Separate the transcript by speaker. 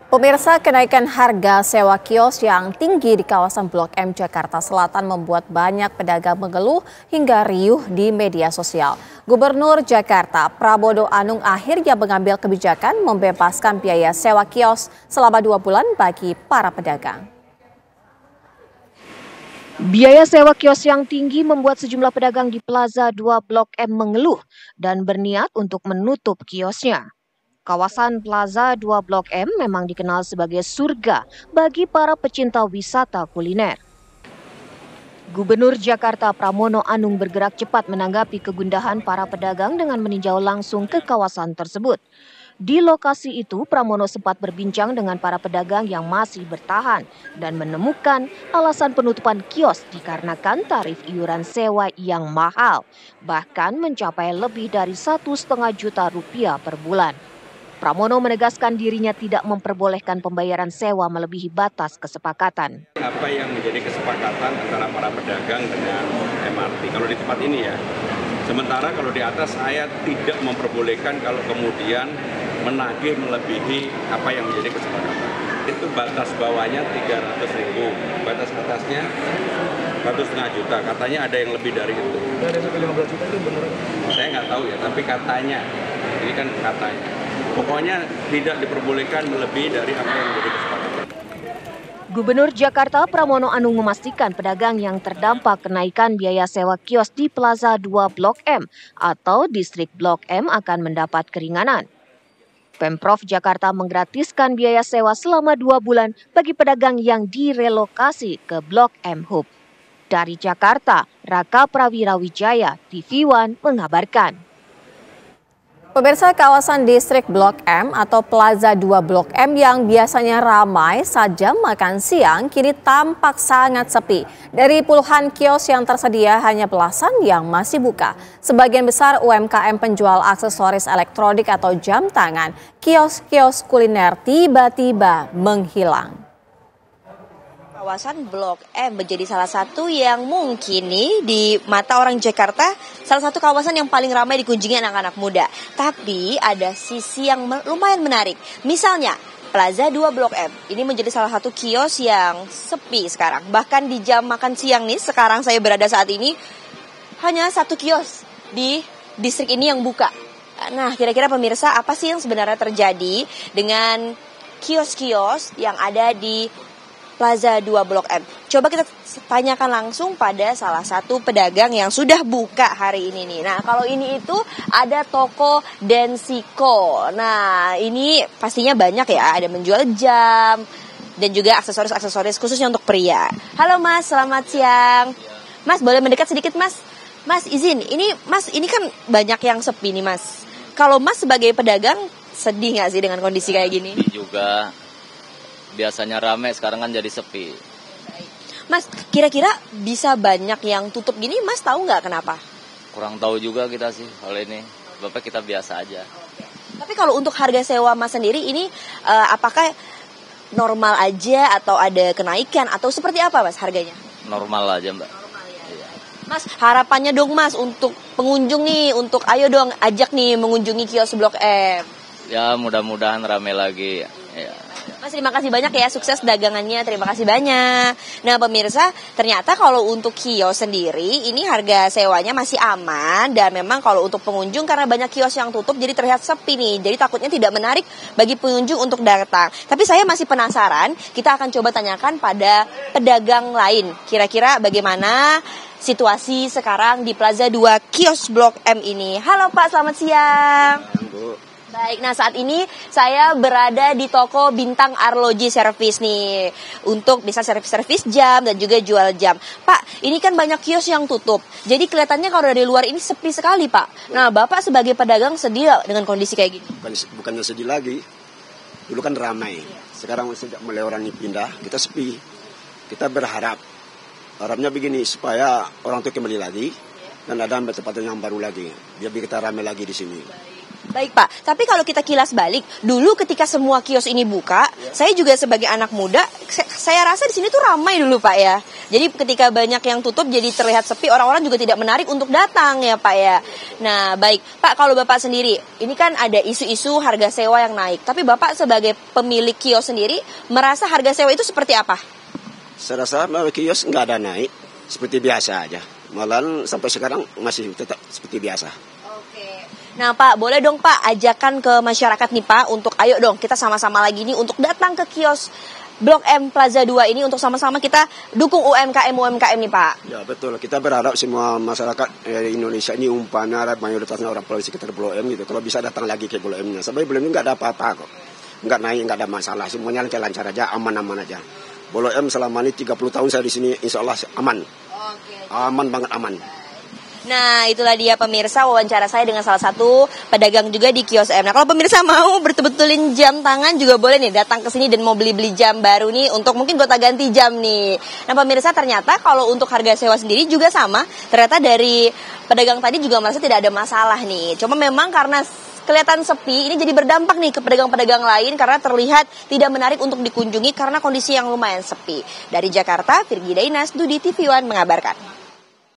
Speaker 1: Pemirsa, kenaikan harga sewa kios yang tinggi di kawasan Blok M Jakarta Selatan membuat banyak pedagang mengeluh hingga riuh di media sosial. Gubernur Jakarta Prabowo Anung akhirnya mengambil kebijakan membebaskan biaya sewa kios selama 2 bulan bagi para pedagang. Biaya sewa kios yang tinggi membuat sejumlah pedagang di Plaza 2 Blok M mengeluh dan berniat untuk menutup kiosnya. Kawasan Plaza 2 Blok M memang dikenal sebagai surga bagi para pecinta wisata kuliner. Gubernur Jakarta Pramono Anung bergerak cepat menanggapi kegundahan para pedagang dengan meninjau langsung ke kawasan tersebut. Di lokasi itu, Pramono sempat berbincang dengan para pedagang yang masih bertahan dan menemukan alasan penutupan kios dikarenakan tarif iuran sewa yang mahal, bahkan mencapai lebih dari Rp1,5 juta per bulan. Pramono menegaskan dirinya tidak memperbolehkan pembayaran sewa melebihi batas kesepakatan.
Speaker 2: Apa yang menjadi kesepakatan antara para pedagang dengan MRT, kalau di tempat ini ya. Sementara kalau di atas saya tidak memperbolehkan kalau kemudian menagih melebihi apa yang menjadi kesepakatan. Itu batas bawahnya 300.000, batas atasnya 1,5 juta. Katanya ada yang lebih dari itu.
Speaker 3: Ada sampai 15 juta itu benar?
Speaker 2: Saya nggak tahu ya, tapi katanya, ini kan katanya. Pokoknya tidak diperbolehkan melebihi dari apa yang menjadi kesepakatan.
Speaker 1: Gubernur Jakarta Pramono Anung memastikan pedagang yang terdampak kenaikan biaya sewa kios di Plaza 2 Blok M atau Distrik Blok M akan mendapat keringanan. Pemprov Jakarta menggratiskan biaya sewa selama 2 bulan bagi pedagang yang direlokasi ke Blok M Hub. Dari Jakarta, Raka Prawirawijaya, TV One mengabarkan. Pemirsa, kawasan Distrik Blok M atau Plaza 2 Blok M yang biasanya ramai saat jam makan siang kini tampak sangat sepi. Dari puluhan kios yang tersedia hanya belasan yang masih buka. Sebagian besar UMKM penjual aksesoris elektronik atau jam tangan, kios-kios kuliner tiba-tiba menghilang.
Speaker 4: Kawasan Blok M menjadi salah satu yang mungkin nih di mata orang Jakarta salah satu kawasan yang paling ramai dikunjungi anak-anak muda. Tapi ada sisi yang lumayan menarik. Misalnya Plaza 2 Blok M ini menjadi salah satu kios yang sepi sekarang. Bahkan di jam makan siang nih, sekarang saya berada saat ini hanya satu kios di distrik ini yang buka. Nah, kira-kira pemirsa apa sih yang sebenarnya terjadi dengan kios-kios yang ada di Plaza 2 Blok M. Coba kita tanyakan langsung pada salah satu pedagang yang sudah buka hari ini nih. Nah, kalau ini itu ada toko Densiko. Nah, ini pastinya banyak ya, ada menjual jam dan juga aksesoris-aksesoris khususnya untuk pria. Halo Mas, selamat siang. Mas, boleh mendekat sedikit Mas? Mas, izin. Ini kan banyak yang sepi nih Mas. Kalau Mas sebagai pedagang sedih nggak sih dengan kondisi kayak gini?
Speaker 5: Juga. Biasanya rame, sekarang kan jadi sepi.
Speaker 4: Mas, kira-kira bisa banyak yang tutup gini, Mas tahu nggak kenapa?
Speaker 5: Kurang tahu juga kita sih hal ini. Bapak kita biasa aja.
Speaker 4: Tapi kalau untuk harga sewa Mas sendiri ini apakah normal aja atau ada kenaikan atau seperti apa Mas harganya?
Speaker 5: Normal aja Mbak.
Speaker 4: Normal ya. Iya. Mas, harapannya dong Mas untuk pengunjung nih, untuk ayo dong ajak nih mengunjungi kios Blok M.
Speaker 5: Ya mudah-mudahan rame lagi. Ya.
Speaker 4: Mas, terima kasih banyak ya, sukses dagangannya, terima kasih banyak. Nah pemirsa, ternyata kalau untuk kios sendiri ini harga sewanya masih aman. Dan memang kalau untuk pengunjung karena banyak kios yang tutup jadi terlihat sepi nih. Jadi takutnya tidak menarik bagi pengunjung untuk datang. Tapi saya masih penasaran, kita akan coba tanyakan pada pedagang lain. Kira-kira bagaimana situasi sekarang di Plaza 2 kios Blok M ini. Halo Pak, selamat siang. Baik, nah saat ini saya berada di toko Bintang Arloji Service nih. Untuk bisa servis-servis jam dan juga jual jam. Pak, ini kan banyak kios yang tutup. Jadi kelihatannya kalau dari luar ini sepi sekali Pak. Nah Bapak sebagai pedagang sedih dengan kondisi kayak gini?
Speaker 3: Bukannya sedih lagi. Dulu kan ramai. Sekarang sejak mulai orang ini pindah, kita sepi. Kita berharap. Harapnya begini, supaya orang itu kembali lagi. Dan ada tempat yang baru lagi. Biar kita ramai lagi di sini.
Speaker 4: Baik Pak, tapi kalau kita kilas balik, dulu ketika semua kios ini buka, saya juga sebagai anak muda, saya rasa di sini tuh ramai dulu Pak ya. Jadi ketika banyak yang tutup jadi terlihat sepi, orang-orang juga tidak menarik untuk datang ya Pak ya. Nah baik, Pak kalau Bapak sendiri, ini kan ada isu-isu harga sewa yang naik. Tapi Bapak sebagai pemilik kios sendiri, merasa harga sewa itu seperti apa?
Speaker 3: Saya rasa kios nggak ada naik, seperti biasa aja. Malahan sampai sekarang masih tetap seperti biasa.
Speaker 4: Nah Pak, boleh dong Pak ajakan ke masyarakat nih Pak untuk ayo dong kita sama-sama lagi nih untuk datang ke kios Blok M Plaza 2 ini untuk sama-sama kita dukung UMKM nih Pak.
Speaker 3: Ya betul, kita berharap semua masyarakat Indonesia ini umpamanya mayoritasnya orang Pulau sekitar Blok M gitu. Kalau bisa datang lagi ke Blok M-nya. Sampai Blok M nggak ada apa-apa kok. Nggak naik, nggak ada masalah. Semuanya lancar aja, aman-aman aja. Blok M selama ini 30 tahun saya di sini insya Allah aman. Aman banget aman.
Speaker 4: Nah itulah dia pemirsa wawancara saya dengan salah satu pedagang juga di kios M. Nah kalau pemirsa mau betul-betulin jam tangan juga boleh nih datang ke sini dan mau beli jam baru nih untuk mungkin gonta ganti jam nih. Nah pemirsa ternyata kalau untuk harga sewa sendiri juga sama. Ternyata dari pedagang tadi juga merasa tidak ada masalah nih. Cuma memang karena kelihatan sepi ini jadi berdampak nih ke pedagang-pedagang lain karena terlihat tidak menarik untuk dikunjungi karena kondisi yang lumayan sepi. Dari Jakarta, Virgi Dainas, Dudi TV One mengabarkan.